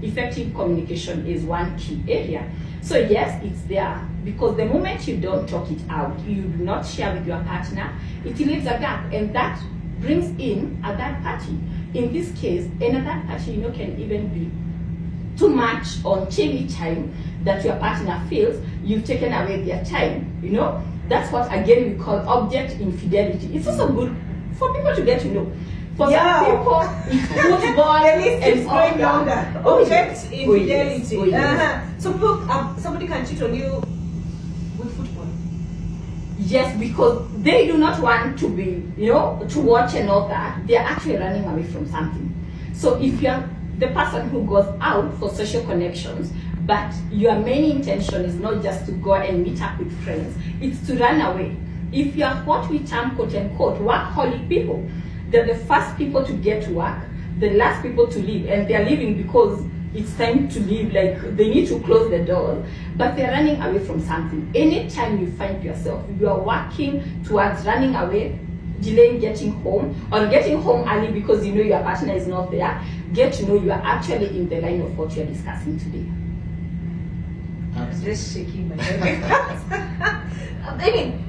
effective communication is one key area. So yes, it's there, because the moment you don't talk it out, you do not share with your partner, it leaves a gap, and that brings in a third party. In this case, another party, can even be too much on TV time that your partner feels you've taken away their time. That's what again we call object infidelity. It's also good for people to get to know. For some people, it's football the list and is going longer. Object infidelity. Oh, yes. So look, somebody can cheat on you with football. Yes, because they do not want to be, to watch and all that. They're actually running away from something. So if you're the person who goes out for social connections, but your main intention is not just to go and meet up with friends, it's to run away. If you're what we term, quote unquote, workaholic people, they're the first people to get to work, the last people to leave, and they're leaving because it's time to leave, like they need to close the door, but they're running away from something. Anytime you find yourself, you are working towards running away, delaying getting home, or getting home early because your partner is not there, get to know you are actually in the line of what you're discussing today. I'm just shaking my head. I mean,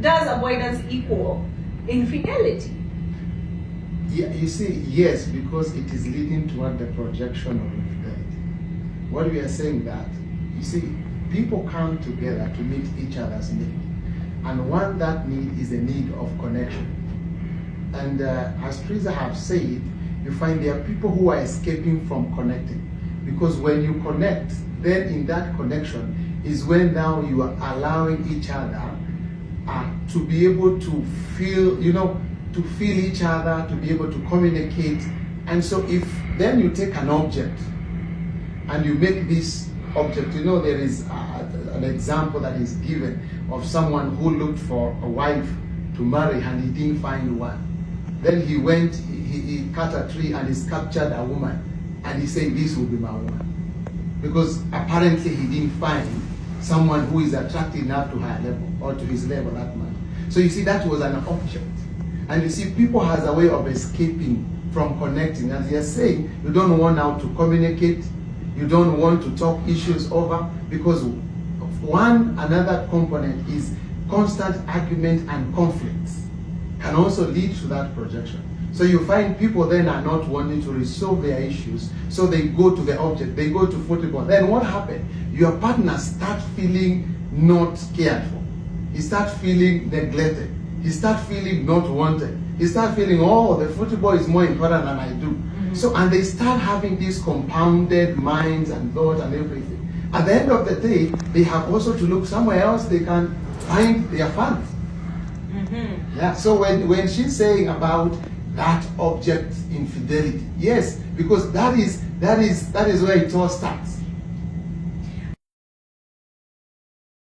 does avoidance equal infidelity? Yeah, you see, yes, because it is leading toward the projection of infidelity. What we are saying that, you see, people come together to meet each other's need. And one that need is a need of connection. And as Teresa have said, you find there are people who are escaping from connecting. Because when you connect, then in that connection is when now you are allowing each other to be able to feel, to feel each other, to be able to communicate. And so if then you take an object and you make this object, there is an example that is given of someone who looked for a wife to marry and he didn't find one. Then he went, he cut a tree and he captured a woman and he said, this will be my woman. Because apparently he didn't find someone who is attractive enough to her level or to his level that much. So you see, that was an object. And you see, people has a way of escaping from connecting. As you're saying, you don't want now to communicate, you don't want to talk issues over, because another component is constant argument and conflicts can also lead to that projection. So you find people then are not wanting to resolve their issues, so they go to the object, they go to football. Then what happened? Your partner starts feeling not cared for. He starts feeling neglected. He starts feeling not wanted. He starts feeling, the football is more important than I do. Mm-hmm. So, and they start having these compounded minds and thoughts and everything. At the end of the day, they have also to look somewhere else they can find their fun. Mm-hmm. Yeah. So when she's saying about that object infidelity, yes, because that is where it all starts.